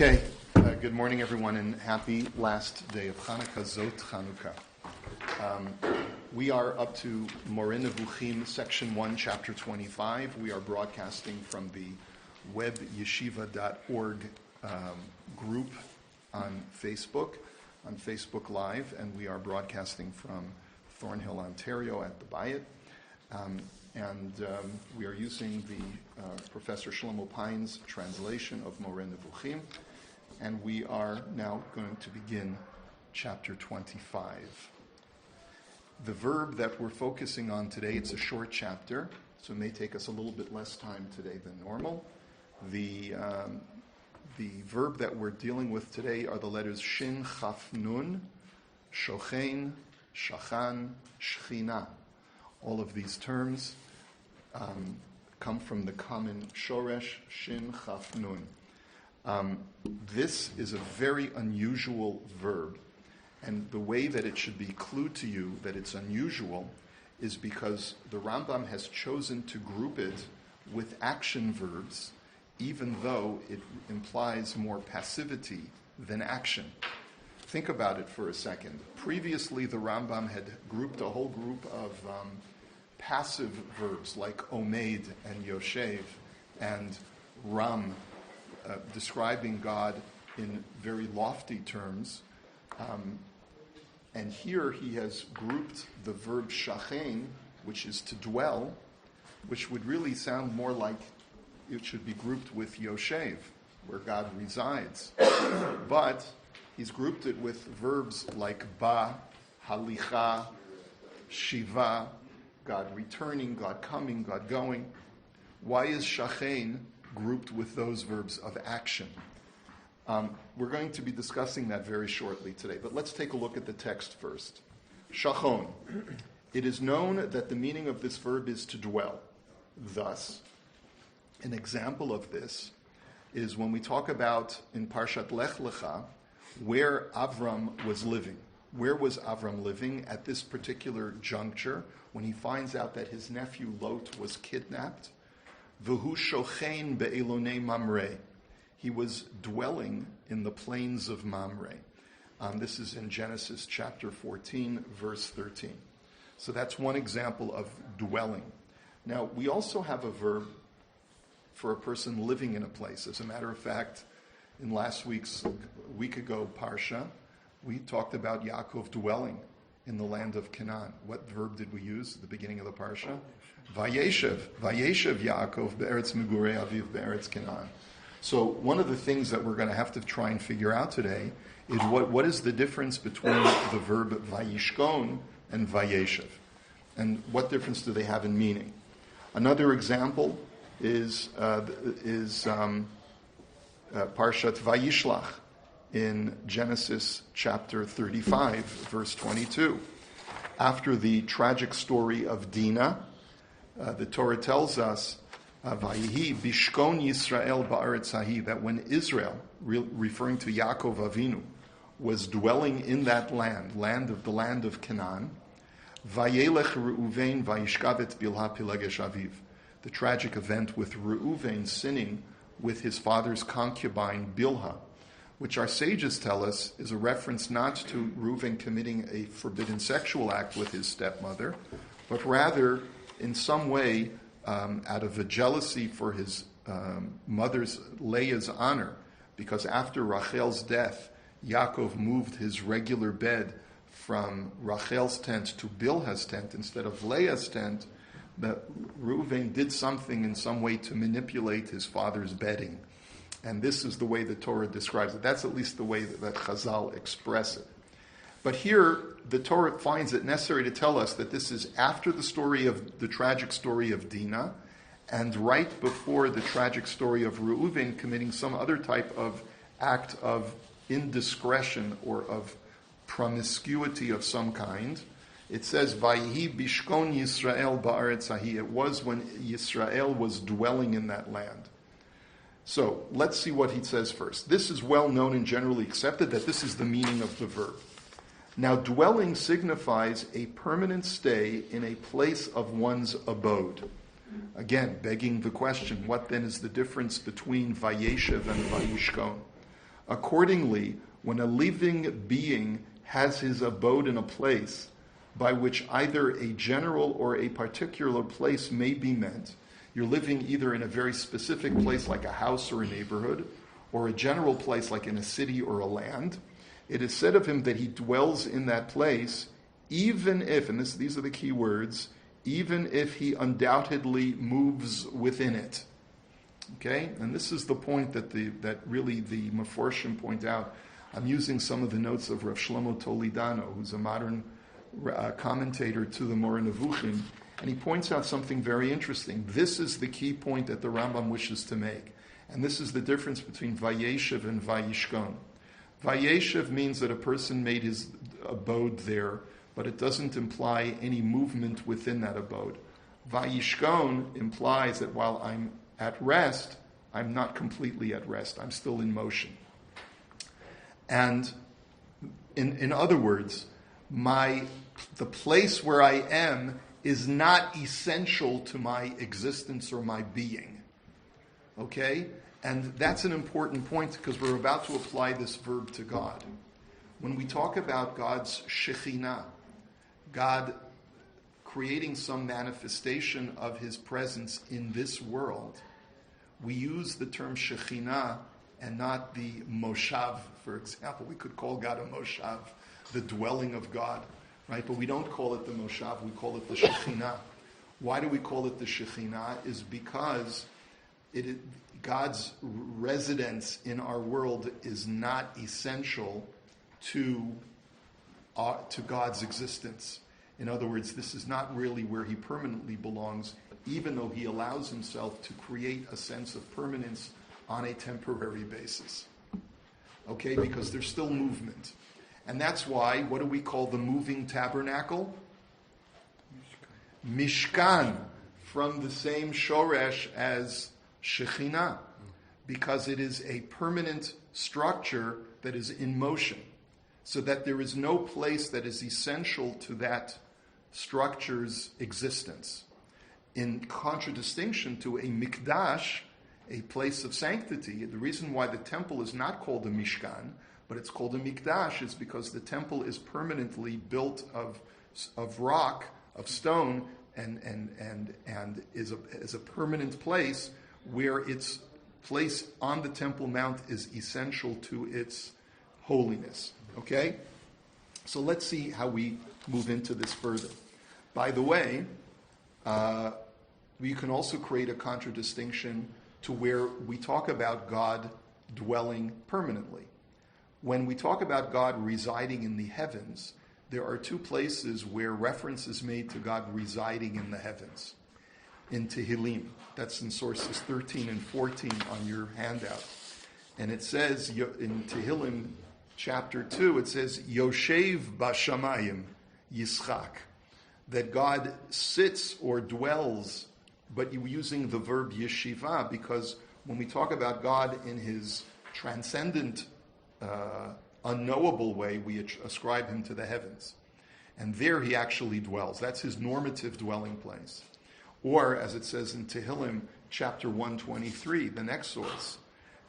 Okay, good morning everyone, and happy last day of Hanukkah, Zot Chanukah. We are up to Moreh Nevukhim, section 1, chapter 25. We are broadcasting from the webyeshiva.org group on Facebook Live, and we are broadcasting from Thornhill, Ontario at the Bayit. We are using the Professor Shlomo Pine's translation of Moreh Nevukhim, and we are now going to begin chapter 25. The verb that we're focusing on today, it's a short chapter, so it may take us a little bit less time today than normal. The verb that we're dealing with today are the letters Shin, Chaf, Nun, Shochein, Shachan, Shechinah. All of these terms come from the common shoresh, Shin, Chaf, Nun. This is a very unusual verb, and the way that it should be clued to you that it's unusual is because the Rambam has chosen to group it with action verbs, even though it implies more passivity than action. Think about it for a second. Previously, the Rambam had grouped a whole group of passive verbs like omeid and yoshev and ram, describing God in very lofty terms. And here he has grouped the verb shachein, which is to dwell, which would really sound more like it should be grouped with yoshev, where God resides. But he's grouped it with verbs like ba, halicha, shiva, God returning, God coming, God going. Why is shachein grouped with those verbs of action? We're going to be discussing that very shortly today, but let's take a look at the text first. Shachon. It is known that the meaning of this verb is to dwell. Thus, an example of this is when we talk about in Parshat Lech Lecha, where Avram was living. Where was Avram living at this particular juncture when he finds out that his nephew Lot was kidnapped? V'hu shochein be'elonei Mamre. He was dwelling in the plains of Mamre. This is in Genesis chapter 14, verse 13. So that's one example of dwelling. Now, we also have a verb for a person living in a place. As a matter of fact, in last week's week ago Parsha, we talked about Yaakov dwelling in the land of Canaan. What verb did we use at the beginning of the Parsha? Vayeshev. Vayeshev Yaakov be'eretz Megurei Aviv be'eretz Canaan. So one of the things that we're going to have to try and figure out today is what is the difference between the verb vayishkon and vayeshev, and what difference do they have in meaning? Another example is Parshat Vayishlach in Genesis chapter 35, verse 22. After the tragic story of Dinah, the Torah tells us Vayihi bishkon Yisrael ba'aretz hahi, that when Israel, referring to Yaakov Avinu, was dwelling in that land of Canaan, Vayelech Reuven vayishkavet bilha pilegesh aviv, the tragic event with Reuven sinning with his father's concubine Bilhah, which our sages tell us is a reference not to Reuven committing a forbidden sexual act with his stepmother, but rather in some way out of a jealousy for his mother's Leah's honor, because after Rachel's death, Yaakov moved his regular bed from Rachel's tent to Bilhah's tent instead of Leah's tent. That Reuven did something in some way to manipulate his father's bedding. And this is the way the Torah describes it. That's at least the way that Chazal express it. But here, the Torah finds it necessary to tell us that this is after the tragic story of Dinah, and right before the tragic story of Reuven committing some other type of act of indiscretion or of promiscuity of some kind. It says, Vayihi bishkon Yisrael ba'aretz hahi. It was when Yisrael was dwelling in that land. So, let's see what he says first. This is well known and generally accepted that this is the meaning of the verb. Now, dwelling signifies a permanent stay in a place of one's abode. Again, begging the question, what then is the difference between Vayeshev and Vayishkon? Accordingly, when a living being has his abode in a place by which either a general or a particular place may be meant, you're living either in a very specific place like a house or a neighborhood, or a general place like in a city or a land, it is said of him that he dwells in that place, even if, and these are the key words, even if he undoubtedly moves within it. Okay? And this is the point that really the Meforshim point out. I'm using some of the notes of Rav Shlomo Toledano, who's a modern commentator to the Moreh Nevukhim, and he points out something very interesting. This is the key point that the Rambam wishes to make. And this is the difference between Vayeshev and Vayishkon. Vayeshev means that a person made his abode there, but it doesn't imply any movement within that abode. Vayishkon implies that while I'm at rest, I'm not completely at rest. I'm still in motion. And in other words, the place where I am is not essential to my existence or my being. Okay? And that's an important point because we're about to apply this verb to God. When we talk about God's Shechinah, God creating some manifestation of his presence in this world, we use the term Shechinah and not the Moshav, for example. We could call God a Moshav, the dwelling of God, right? But we don't call it the Moshav, we call it the Shechinah. Why do we call it the Shechinah? Is because God's residence in our world is not essential to God's existence. In other words, this is not really where he permanently belongs, even though he allows himself to create a sense of permanence on a temporary basis. Okay, because there's still movement. And that's why, what do we call the moving tabernacle? Mishkan, from the same shoresh as Shechinah, because it is a permanent structure that is in motion, so that there is no place that is essential to that structure's existence. In contradistinction to a mikdash, a place of sanctity, the reason why the temple is not called a mishkan, but it's called a mikdash, is because the temple is permanently built of rock, of stone, and is a permanent place where its place on the Temple Mount is essential to its holiness. Okay? So let's see how we move into this further. By the way, we can also create a contradistinction to where we talk about God dwelling permanently. When we talk about God residing in the heavens, there are two places where reference is made to God residing in the heavens. In Tehillim, that's in sources 13 and 14 on your handout. And it says in Tehillim chapter 2, it says, Yoshev Bashamayim Yischak, that God sits or dwells, but you're using the verb yeshiva because when we talk about God in his transcendent, unknowable way, we ascribe him to the heavens. And there he actually dwells. That's his normative dwelling place. Or, as it says in Tehillim, chapter 123, the next source,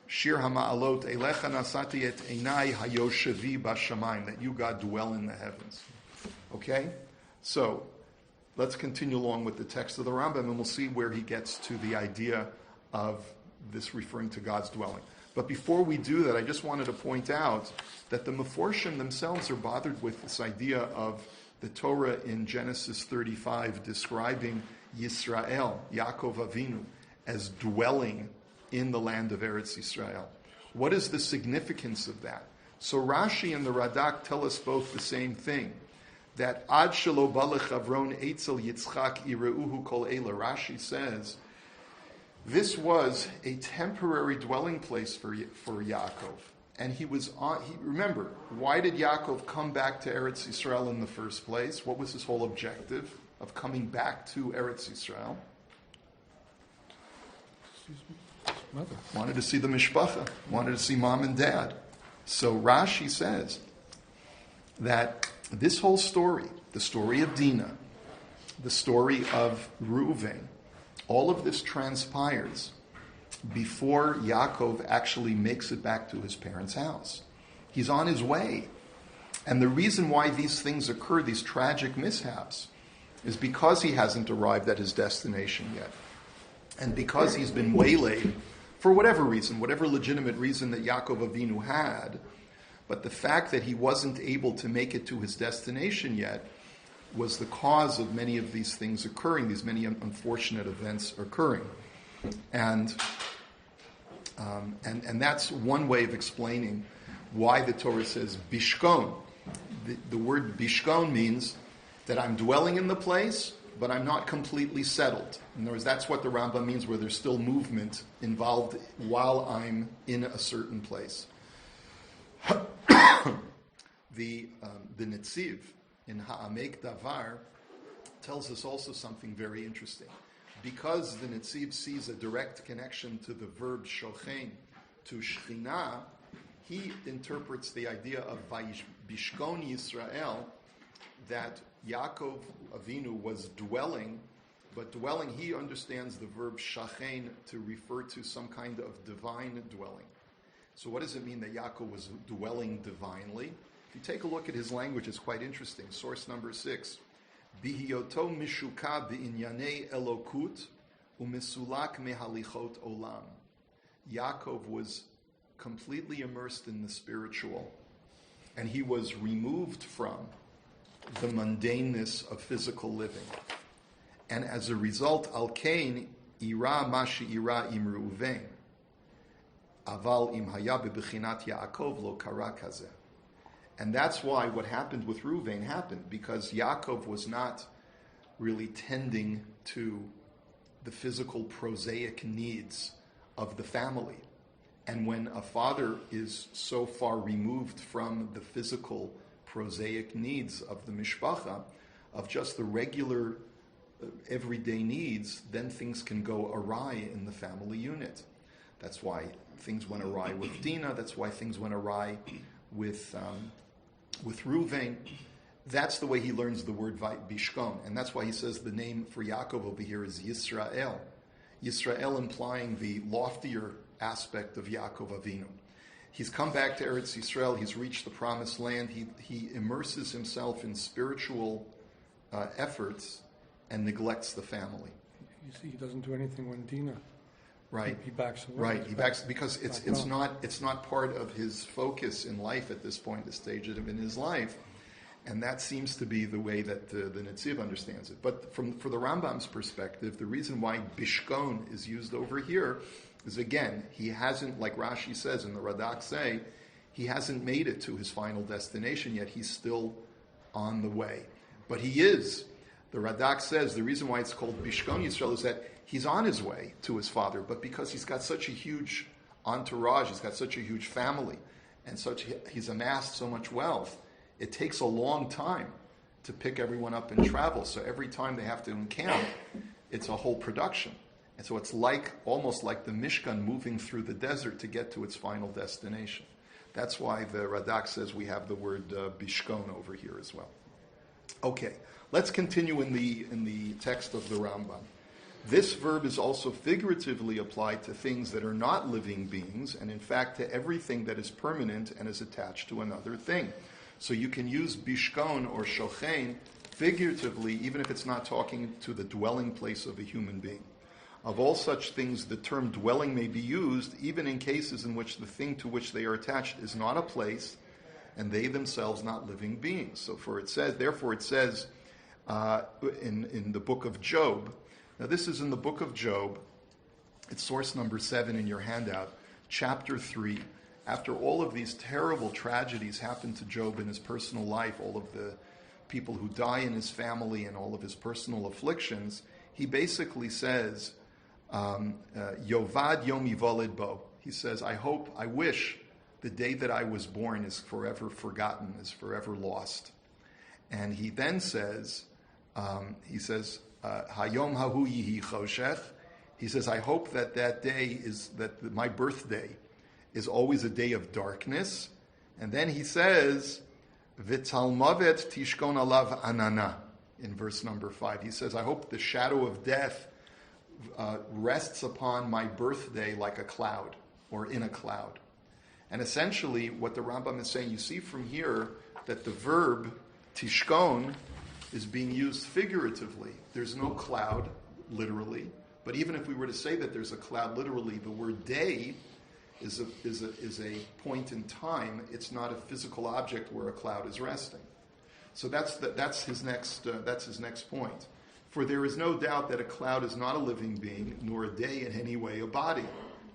Shir HaMa'alot Elecha Nasati et Einai Hayoshevi Bashamayim, that you, God, dwell in the heavens. Okay? So, let's continue along with the text of the Rambam, and we'll see where he gets to the idea of this referring to God's dwelling. But before we do that, I just wanted to point out that the Meforshim themselves are bothered with this idea of the Torah in Genesis 35 describing Yisrael, Yaakov Avinu, as dwelling in the land of Eretz Yisrael. What is the significance of that? So Rashi and the Radak tell us both the same thing, that Ad shelo balech Avron eitzel Yitzchak ireuhu kol eila. Rashi says, this was a temporary dwelling place for Yaakov. And he was remember, why did Yaakov come back to Eretz Yisrael in the first place? What was his whole objective of coming back to Eretz Yisrael? Wanted to see the mishpacha, wanted to see mom and dad. So Rashi says that this whole story, the story of Dinah, the story of Reuven, all of this transpires before Yaakov actually makes it back to his parents' house. He's on his way. And the reason why these things occur, these tragic mishaps, is because he hasn't arrived at his destination yet. And because he's been waylaid, for whatever reason, whatever legitimate reason that Yaakov Avinu had, but the fact that he wasn't able to make it to his destination yet was the cause of many of these things occurring, these many unfortunate events occurring. And that's one way of explaining why the Torah says bishkon. The word bishkon means that I'm dwelling in the place, but I'm not completely settled. In other words, that's what the Rambam means, where there's still movement involved while I'm in a certain place. The Netziv in Ha'amek Davar tells us also something very interesting. Because the Netziv sees a direct connection to the verb shochen, to Shechinah, he interprets the idea of Bishkon Yisrael, that Yaakov Avinu was dwelling, but dwelling, he understands the verb shachen to refer to some kind of divine dwelling. So what does it mean that Yaakov was dwelling divinely? If you take a look at his language, it's quite interesting. Source number 6. Bihiyoto mishuka bi'inyanei elokut umesulak mehalichot olam. Yaakov was completely immersed in the spiritual, and he was removed from the mundaneness of physical living. And as a result, al kain ira mashi ira im Reuven, aval im haya bebechinat Yaakov lo kara kazeh. And that's why what happened with Reuven happened, because Yaakov was not really tending to the physical prosaic needs of the family. And when a father is so far removed from the physical prosaic needs of the mishpacha, of just the regular everyday needs, then things can go awry in the family unit. That's why things went awry with Dinah. That's why things went awry with Reuven. That's the way he learns the word bishkon, and that's why he says the name for Yaakov over here is Yisrael. Yisrael implying the loftier aspect of Yaakov Avinu. He's come back to Eretz Yisrael. He's reached the promised land. He immerses himself in spiritual efforts and neglects the family. You see, he doesn't do anything when Dinah. Right. He backs away. Right. He backs because it's not part of his focus in life at this point, the stage of in his life, and that seems to be the way that the Netziv understands it. But for the Rambam's perspective, the reason why bishkon is used over here is, again, he hasn't, like Rashi says and the Radak say, he hasn't made it to his final destination yet. He's still on the way, but he is. The Radak says the reason why it's called Bishkon Yisrael is that he's on his way to his father, but because he's got such a huge entourage, he's got such a huge family, and he's amassed so much wealth, it takes a long time to pick everyone up and travel. So every time they have to encamp, it's a whole production. And so it's almost like the Mishkan moving through the desert to get to its final destination. That's why the Radak says we have the word Bishkon over here as well. Okay, let's continue in the text of the Rambam. This verb is also figuratively applied to things that are not living beings, and in fact to everything that is permanent and is attached to another thing. So you can use bishkon or shochen figuratively, even if it's not talking to the dwelling place of a human being. Of all such things, the term dwelling may be used even in cases in which the thing to which they are attached is not a place, and they themselves not living beings. So therefore it says in the book of Job. Now this is in the book of Job. It's source number 7 in your handout, chapter 3. After all of these terrible tragedies happened to Job in his personal life, all of the people who die in his family and all of his personal afflictions, he basically says, Yovad Yom Yivoled Bo. He says, I wish the day that I was born is forever forgotten, is forever lost. And he then says, Hayom Hahu Yihi Choshech. He says, I hope that day my birthday is always a day of darkness. And then he says, V'talmavet tishkon alav anana, in verse number 5. He says, I hope the shadow of death rests upon my birthday like a cloud, or in a cloud. And essentially, what the Rambam is saying, you see from here that the verb tishkon is being used figuratively. There's no cloud, literally. But even if we were to say that there's a cloud literally, the word day is a point in time. It's not a physical object where a cloud is resting. So that's his next point. For there is no doubt that a cloud is not a living being, nor a day in any way a body,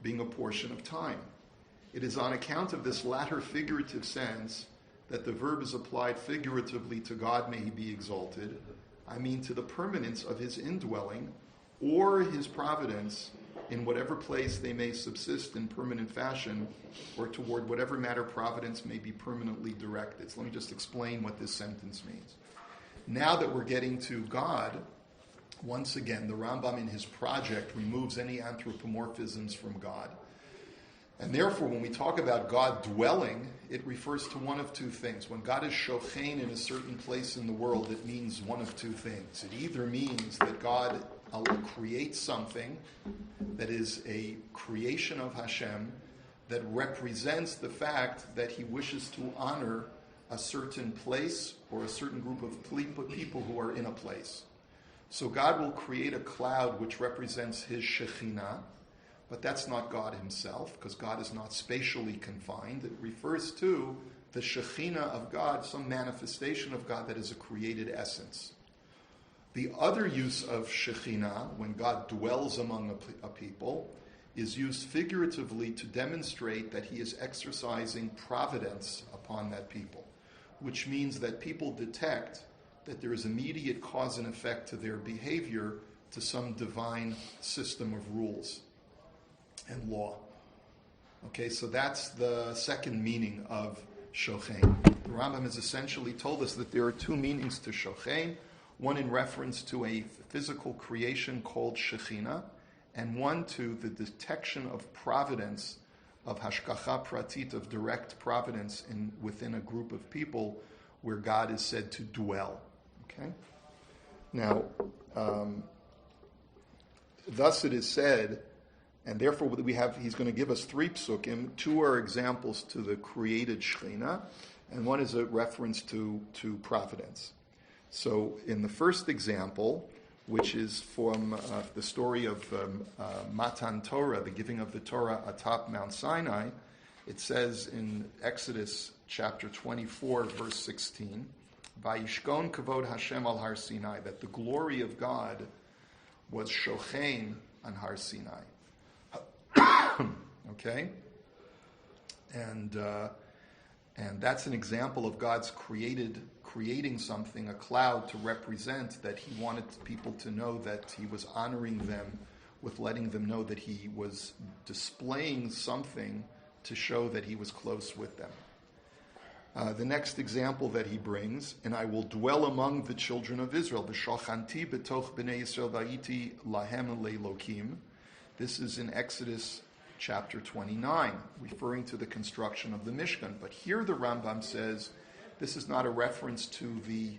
being a portion of time. It is on account of this latter figurative sense that the verb is applied figuratively to God, may he be exalted. I mean to the permanence of his indwelling or his providence in whatever place they may subsist in permanent fashion, or toward whatever matter providence may be permanently directed. So let me just explain what this sentence means. Now that we're getting to God, once again, the Rambam in his project removes any anthropomorphisms from God. And therefore, when we talk about God dwelling, it refers to one of two things. When God is Shechinah in a certain place in the world, it means one of two things. It either means that God creates something that is a creation of Hashem that represents the fact that he wishes to honor a certain place or a certain group of people who are in a place. So God will create a cloud which represents his Shechinah, but that's not God himself, because God is not spatially confined. It refers to the Shechinah of God, some manifestation of God that is a created essence. The other use of Shechinah, when God dwells among a people, is used figuratively to demonstrate that he is exercising providence upon that people, which means that people detect that there is immediate cause and effect to their behavior to some divine system of rules and law. Okay, so that's the second meaning of Shochein. The Rambam has essentially told us that there are two meanings to Shochein, one in reference to a physical creation called Shechinah, and one to the detection of providence, of hashgacha pratit, of direct providence within a group of people where God is said to dwell. Okay? Now, thus it is said, and therefore he's going to give us three psukim. Two are examples to the created Shechinah, and one is a reference to providence. So in the first example, which is from the story of Matan Torah, the giving of the Torah atop Mount Sinai, it says in Exodus chapter 24, verse 16, Vayishkon kavod Hashem al Har Sinai, that the glory of God was shochein on Har Sinai. Okay? And that's an example of God's creating something, a cloud, to represent that he wanted people to know that he was honoring them with letting them know that he was displaying something to show that he was close with them. The next example that he brings, and I will dwell among the children of Israel, V'shachanti betoch b'nei Yisrael v'ayiti lahem le'elokim. This is in Exodus chapter 29, referring to the construction of the Mishkan. But here the Rambam says this is not a reference to the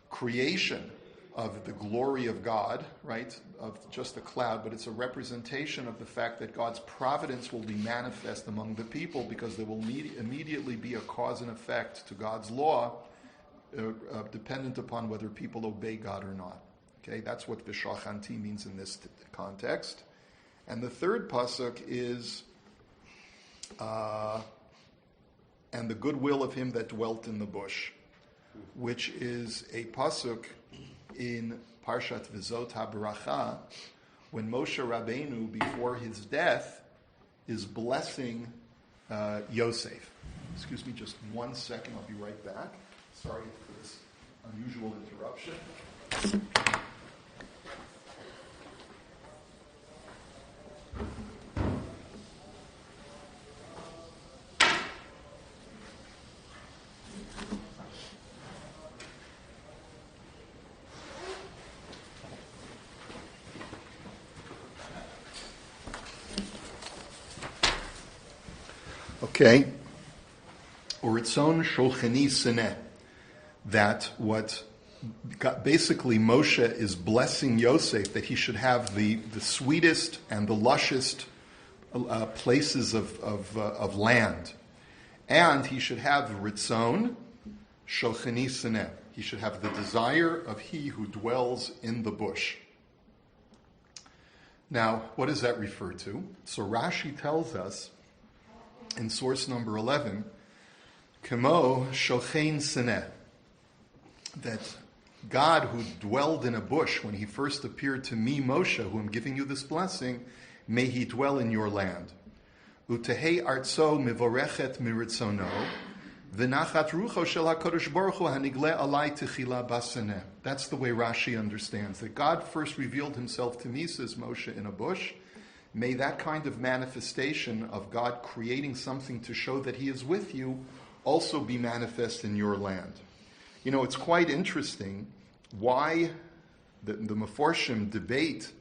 creation of the glory of God, right, of just a cloud, but it's a representation of the fact that God's providence will be manifest among the people, because there will immediately be a cause and effect to God's law, dependent upon whether people obey God or not. Okay, that's what V'shachanti means in this context. And the third pasuk is, and the goodwill of him that dwelt in the bush, which is a pasuk in Parshat V'zot HaBracha, when Moshe Rabbeinu, before his death, is blessing Yosef. Excuse me just 1 second, I'll be right back. Sorry for this unusual interruption. Okay, Uritzon Sholcheni Sineh, that what basically Moshe is blessing Yosef that he should have the sweetest and the lushest places of land. And he should have Ritzon, Shochini Sineh. He should have the desire of he who dwells in the bush. Now, what does that refer to? So Rashi tells us in source number 11, Kemo Shochein Sineh, that God who dwelled in a bush when he first appeared to me, Moshe, who am giving you this blessing, may he dwell in your land. Utehei artso mivorechet miritzono, v'nachat rucho shel HaKadosh Baruch Hu hanigle alai techila baseneh. That's the way Rashi understands, that God first revealed himself to me, says Moshe, in a bush. May that kind of manifestation of God creating something to show that he is with you also be manifest in your land. You know, it's quite interesting why the Meforshim debate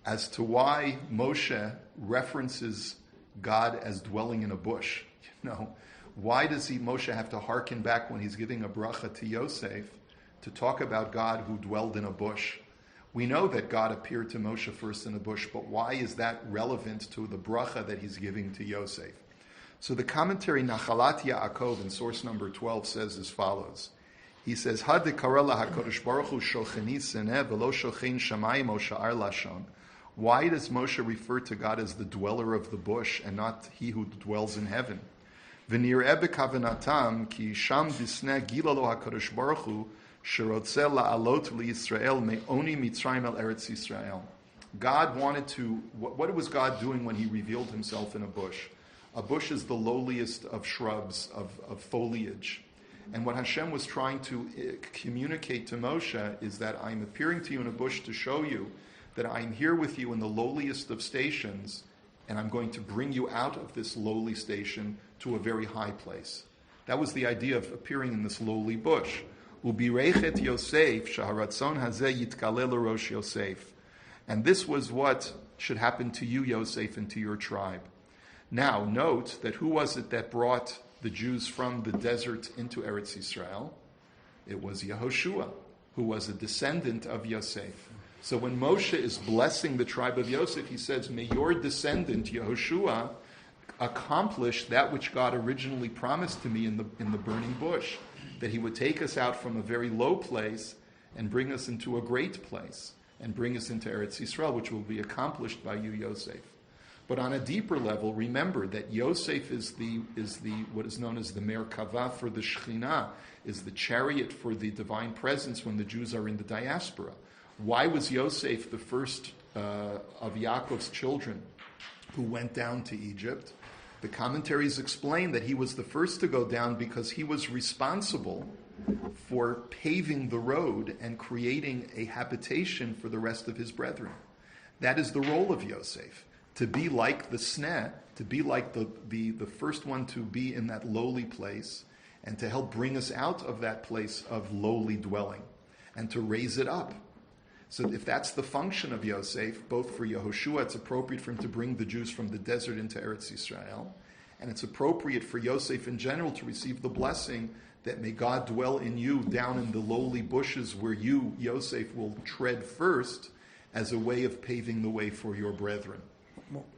as to why Moshe references God as dwelling in a bush. You know, why does Moshe have to hearken back when he's giving a bracha to Yosef to talk about God who dwelled in a bush? We know that God appeared to Moshe first in a bush, but why is that relevant to the bracha that he's giving to Yosef? So the commentary Nachalat Yaakov in source number 12 says as follows. He says, HaKadosh Baruch Hu Shocheni Sineh v'lo Shochein Shamayim o Sha'ar Lashon. Why does Moshe refer to God as the dweller of the bush and not he who dwells in heaven? V'nir'eh b'kavanatam ki sham disneh gila lo HaKadosh Baruch Hu sherotzeh la'alot liYisrael me'oni Mitzrayim el Eretz Yisrael. God wanted to, what was God doing when he revealed himself in a bush? A bush is the lowliest of shrubs, of foliage. And what Hashem was trying to communicate to Moshe is that I'm appearing to you in a bush to show you that I'm here with you in the lowliest of stations, and I'm going to bring you out of this lowly station to a very high place. That was the idea of appearing in this lowly bush. Ubirechet Yosef shaharatzon hazeh yitkale l'rosh Yosef. And this was what should happen to you, Yosef, and to your tribe. Now, note that who was it that brought the Jews from the desert into Eretz Yisrael? It was Yehoshua, who was a descendant of Yosef. So when Moshe is blessing the tribe of Yosef, he says, may your descendant, Yehoshua, accomplish that which God originally promised to me in the burning bush, that he would take us out from a very low place and bring us into a great place, and bring us into Eretz Yisrael, which will be accomplished by you, Yosef. But on a deeper level, remember that Yosef is the what is known as the Merkava for the Shechinah, is the chariot for the divine presence when the Jews are in the diaspora. Why was Yosef the first of Yaakov's children who went down to Egypt? The commentaries explain that he was the first to go down because he was responsible for paving the road and creating a habitation for the rest of his brethren. That is the role of Yosef. To be like the sneh, to be like the first one to be in that lowly place, and to help bring us out of that place of lowly dwelling, and to raise it up. So if that's the function of Yosef, both for Yehoshua, it's appropriate for him to bring the Jews from the desert into Eretz Yisrael, and it's appropriate for Yosef in general to receive the blessing that may God dwell in you down in the lowly bushes where you, Yosef, will tread first as a way of paving the way for your brethren.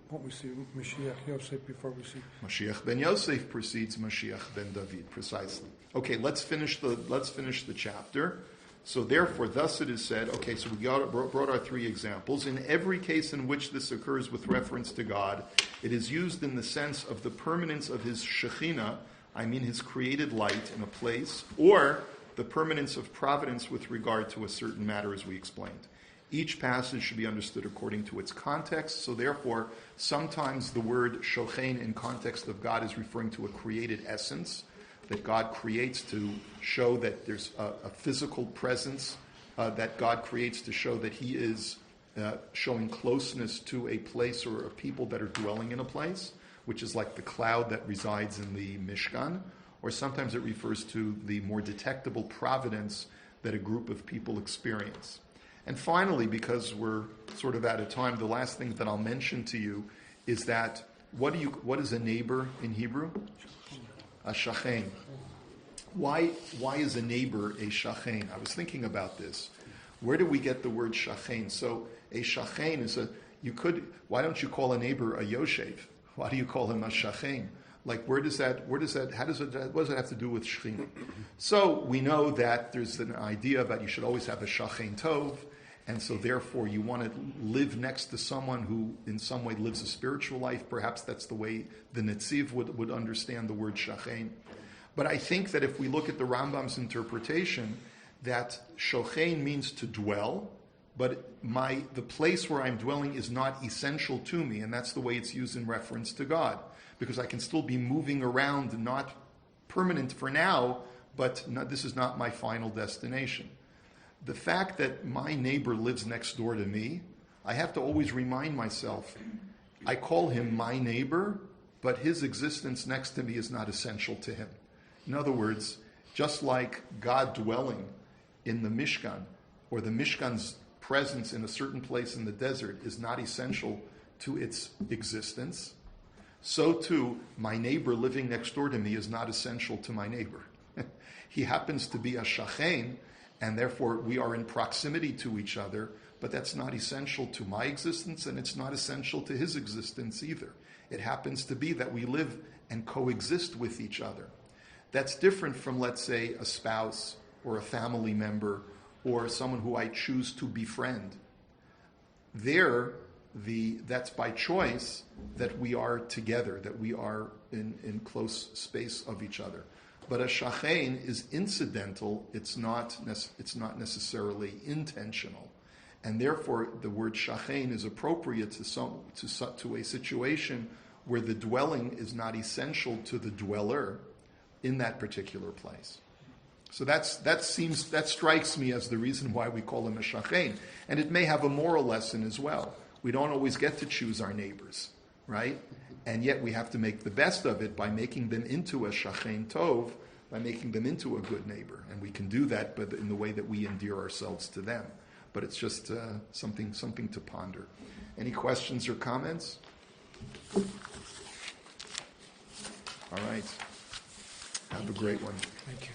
What we see Mashiach Yosef before we see Mashiach ben Yosef precedes Mashiach ben David, precisely. Okay, let's finish the chapter. So therefore, thus it is said, okay, so we brought our three examples. In every case in which this occurs with reference to God, it is used in the sense of the permanence of his Shechinah, I mean his created light in a place, or the permanence of providence with regard to a certain matter, as we explained. Each passage should be understood according to its context, so therefore, sometimes the word shochein in context of God is referring to a created essence, that God creates to show that there's a physical presence that God creates to show that he is showing closeness to a place or a people that are dwelling in a place, which is like the cloud that resides in the Mishkan, or sometimes it refers to the more detectable providence that a group of people experience. And finally, because we're sort of out of time, the last thing that I'll mention to you is that what is a neighbor in Hebrew? A shachen. Why is a neighbor a shachen? I was thinking about this. Where do we get the word shachen? So a shachen is why don't you call a neighbor a yoshev? Why do you call him a shachen? Like, what does it have to do with Shechinah? So we know that there's an idea that you should always have a shachen tov, and so therefore you want to live next to someone who in some way lives a spiritual life. Perhaps that's the way the Netziv would understand the word shachen. But I think that if we look at the Rambam's interpretation, that shochen means to dwell, but the place where I'm dwelling is not essential to me, and that's the way it's used in reference to God. Because I can still be moving around, not permanent for now, but this is not my final destination. The fact that my neighbor lives next door to me, I have to always remind myself, I call him my neighbor, but his existence next to me is not essential to him. In other words, just like God dwelling in the Mishkan, or the Mishkan's presence in a certain place in the desert is not essential to its existence, so too, my neighbor living next door to me is not essential to my neighbor. He happens to be a shachen, and therefore we are in proximity to each other, but that's not essential to my existence, and it's not essential to his existence either. It happens to be that we live and coexist with each other. That's different from, let's say, a spouse or a family member or someone who I choose to befriend. That's by choice that we are together, that we are in close space of each other. But a shachen is incidental, it's not necessarily intentional. And therefore, the word shachen is appropriate to a situation where the dwelling is not essential to the dweller in that particular place. So that strikes me as the reason why we call him a shachen. And it may have a moral lesson as well. We don't always get to choose our neighbors, right? And yet we have to make the best of it by making them into a shachen tov, by making them into a good neighbor. And we can do that but in the way that we endear ourselves to them. But it's just something to ponder. Any questions or comments? All right. Have a great one. Thank you.